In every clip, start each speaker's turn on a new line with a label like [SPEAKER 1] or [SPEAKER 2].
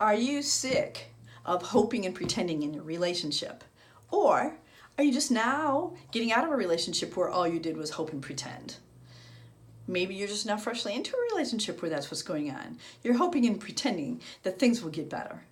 [SPEAKER 1] Are you sick of hoping and pretending in your relationship? Or are you just now getting out of a relationship where all you did was hope and pretend? Maybe you're just now freshly into a relationship where that's what's going on. You're hoping and pretending that things will get better.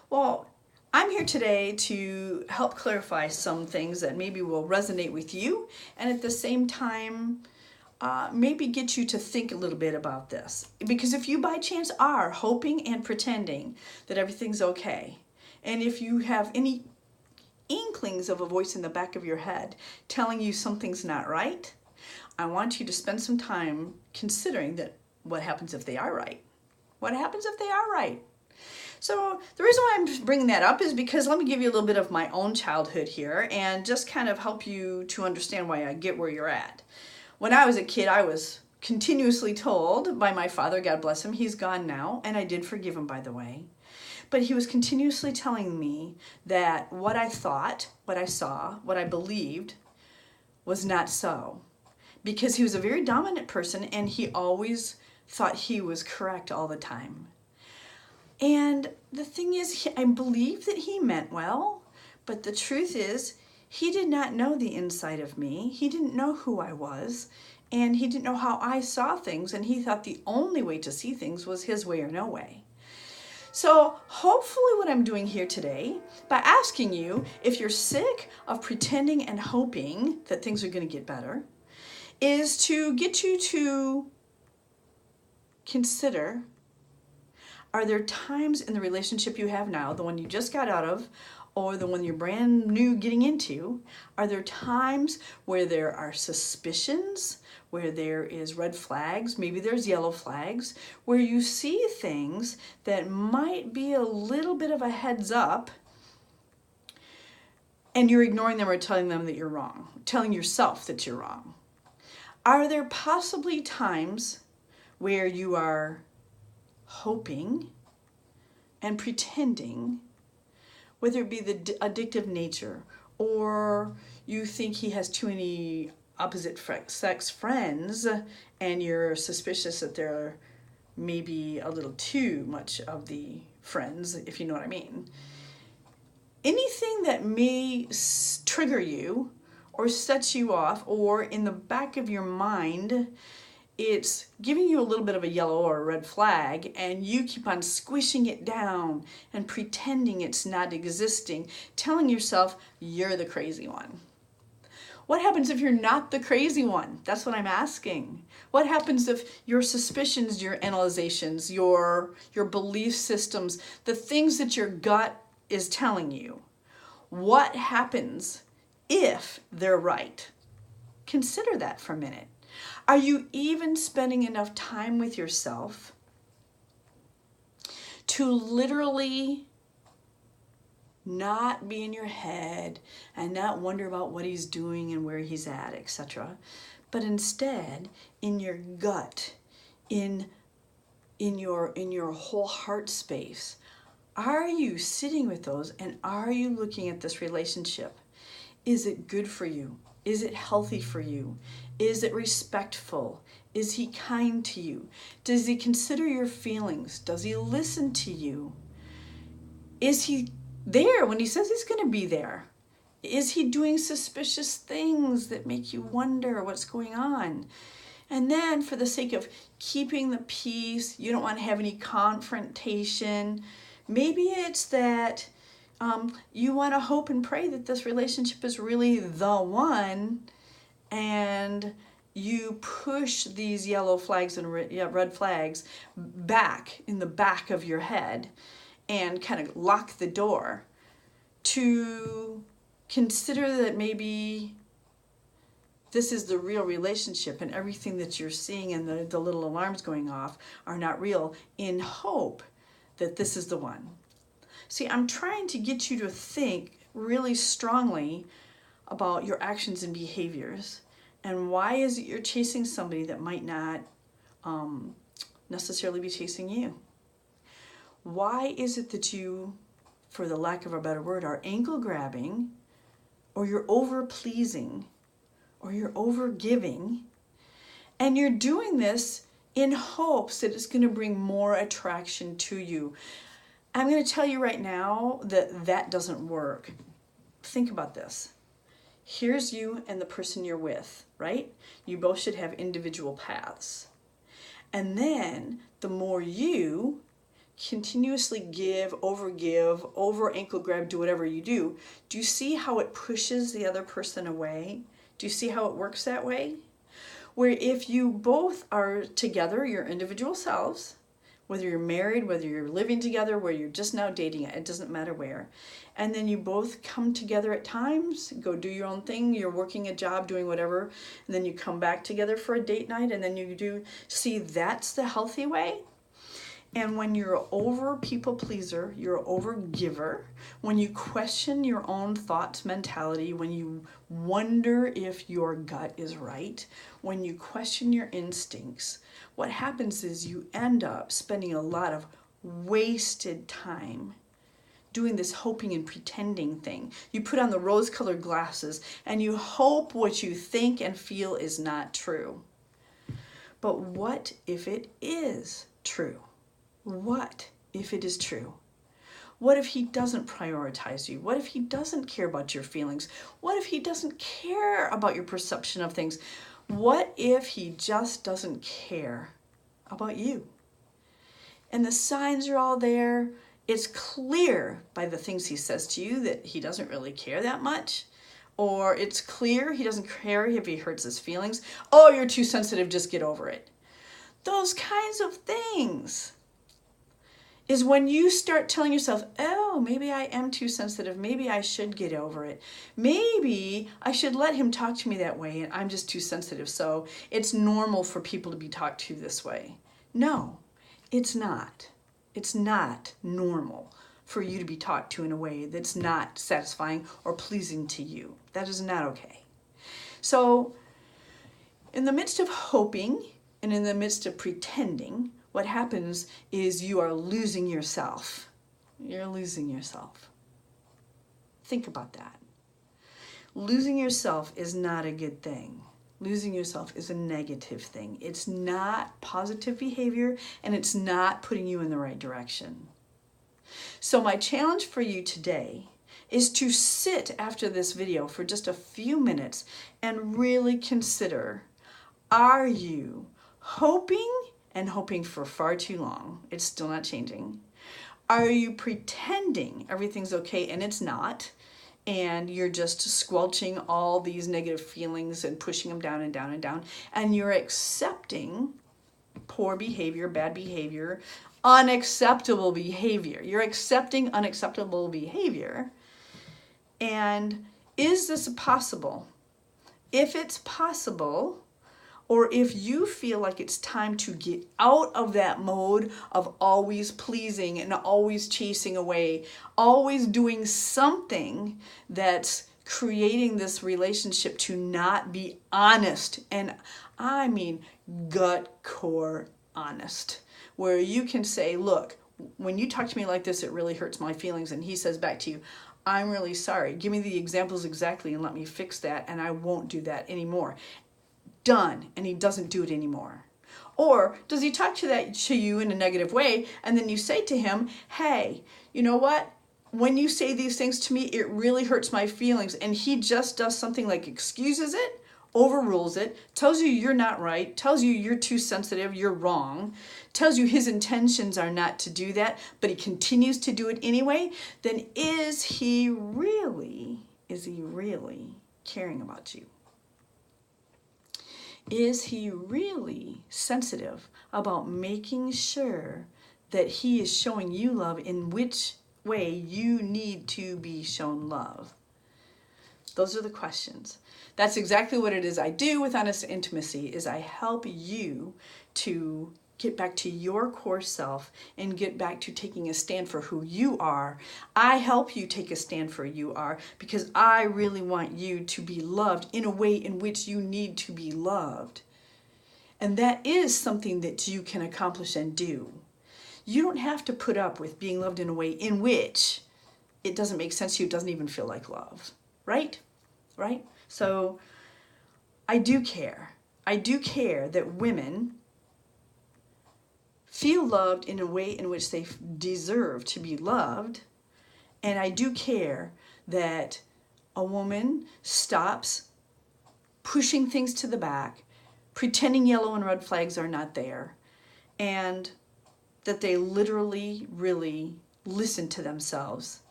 [SPEAKER 1] Well, I'm here today to help clarify some things that maybe will resonate with you, and at the same time maybe get you to think a little bit about this. Because if you by chance are hoping and pretending that everything's okay, and if you have any inklings of a voice in the back of your head telling you something's not right, I want you to spend some time considering that what happens if they are right? What happens if they are right? So the reason why I'm bringing that up is because let me give you a little bit of my own childhood here and just kind of help you to understand why I get where you're at. When I was a kid, I was continuously told by my father, God bless him, he's gone now, and I did forgive him, by the way. But he was continuously telling me that what I thought, what I saw, what I believed was not so. Because he was a very dominant person and he always thought he was correct all the time. And the thing is, I believe that he meant well, but the truth is, he did not know the inside of me. He didn't know who I was, and he didn't know how I saw things, and he thought the only way to see things was his way or no way. So hopefully what I'm doing here today, by asking you if you're sick of pretending and hoping that things are going to get better, is to get you to consider, are there times in the relationship you have now, the one you just got out of, or the one you're brand new getting into, are there times where there are suspicions, where there is red flags, maybe there's yellow flags, where you see things that might be a little bit of a heads up and you're ignoring them or telling them that you're wrong, telling yourself that you're wrong? Are there possibly times where you are hoping and pretending, whether it be the addictive nature, or you think he has too many opposite sex friends and you're suspicious that they're maybe a little too much of the friends, if you know what I mean? Anything that may trigger you or set you off, or in the back of your mind it's giving you a little bit of a yellow or a red flag, and you keep on squishing it down and pretending it's not existing, telling yourself you're the crazy one. What happens if you're not the crazy one? That's what I'm asking. What happens if your suspicions, your analyzations, your belief systems, the things that your gut is telling you, what happens if they're right? Consider that for a minute. Are you even spending enough time with yourself to literally not be in your head and not wonder about what he's doing and where he's at, etc., but instead in your gut, in your whole heart space? Are you sitting with those, and are you looking at this relationship? Is it good for you? Is it healthy for you? Is it respectful? Is he kind to you? Does he consider your feelings? Does he listen to you? Is he there when he says he's going to be there? Is he doing suspicious things that make you wonder what's going on? And then, for the sake of keeping the peace, you don't want to have any confrontation. Maybe it's that you want to hope and pray that this relationship is really the one, and you push these yellow flags and red flags back in the back of your head and kind of lock the door to consider that maybe this is the real relationship and everything that you're seeing and the little alarms going off are not real, in hope that this is the one. See, I'm trying to get you to think really strongly about your actions and behaviors, and why is it you're chasing somebody that might not necessarily be chasing you? Why is it that you, for the lack of a better word, are ankle grabbing, or you're over pleasing, or you're over giving, and you're doing this in hopes that it's going to bring more attraction to you? I'm going to tell you right now that that doesn't work. Think about this. Here's you and the person you're with, right? You both should have individual paths. And then the more you continuously give, over ankle grab, do whatever you do you see how it pushes the other person away? Do you see how it works that way? Where if you both are together, your individual selves, whether you're married, whether you're living together, where you're just now dating, it doesn't matter where. And then you both come together at times, go do your own thing, you're working a job, doing whatever, and then you come back together for a date night, and then you do, see, that's the healthy way. And when you're over people pleaser, you're over giver, when you question your own thoughts mentality, when you wonder if your gut is right, when you question your instincts, what happens is you end up spending a lot of wasted time doing this hoping and pretending thing. You put on the rose-colored glasses and you hope what you think and feel is not true. But what if it is true? What if it is true? What if he doesn't prioritize you? What if he doesn't care about your feelings? What if he doesn't care about your perception of things? What if he just doesn't care about you? And the signs are all there. It's clear by the things he says to you that he doesn't really care that much. Or it's clear he doesn't care if he hurts his feelings. Oh, you're too sensitive, just get over it. Those kinds of things is when you start telling yourself, oh, maybe I am too sensitive. Maybe I should get over it. Maybe I should let him talk to me that way and I'm just too sensitive. So it's normal for people to be talked to this way. No, it's not. It's not normal for you to be talked to in a way that's not satisfying or pleasing to you. That is not okay. So in the midst of hoping and in the midst of pretending, what happens is you are losing yourself. You're losing yourself. Think about that. Losing yourself is not a good thing. Losing yourself is a negative thing. It's not positive behavior, and it's not putting you in the right direction. So my challenge for you today is to sit after this video for just a few minutes and really consider, are you hoping and hoping for far too long? It's still not changing. Are you pretending everything's okay and it's not? And you're just squelching all these negative feelings and pushing them down and down and down. And you're accepting poor behavior, bad behavior, unacceptable behavior. You're accepting unacceptable behavior. And is this possible? If it's possible, or if you feel like it's time to get out of that mode of always pleasing and always chasing away, always doing something that's creating this relationship to not be honest, and I mean gut core honest, where you can say, look, when you talk to me like this, it really hurts my feelings, and he says back to you, I'm really sorry. Give me the examples exactly and let me fix that, and I won't do that anymore. Done. And he doesn't do it anymore. Or does he talk to you in a negative way, and then you say to him, hey, you know what? When you say these things to me, it really hurts my feelings. And he just does something like excuses it, overrules it, tells you you're not right, tells you you're too sensitive, you're wrong, tells you his intentions are not to do that, but he continues to do it anyway, then is he really caring about you? Is he really sensitive about making sure that he is showing you love in which way you need to be shown love? Those are the questions. That's exactly what it is I do with Honest Intimacy, is I help you to get back to your core self and get back to taking a stand for who you are. I help you take a stand for who you are because I really want you to be loved in a way in which you need to be loved. And that is something that you can accomplish and do. You don't have to put up with being loved in a way in which it doesn't make sense to you, it doesn't even feel like love, right? Right? So I do care. I do care that women feel loved in a way in which they deserve to be loved. And I do care that a woman stops pushing things to the back, pretending yellow and red flags are not there, and that they literally, really listen to themselves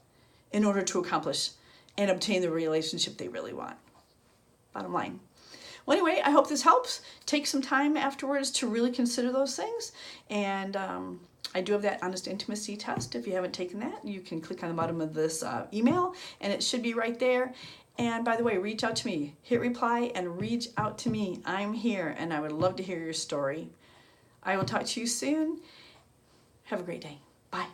[SPEAKER 1] in order to accomplish and obtain the relationship they really want. Bottom line. Well, anyway, I hope this helps. Take some time afterwards to really consider those things. And I do have that honest intimacy test. If you haven't taken that, you can click on the bottom of this email, and it should be right there. And by the way, reach out to me. Hit reply and reach out to me. I'm here, and I would love to hear your story. I will talk to you soon. Have a great day. Bye.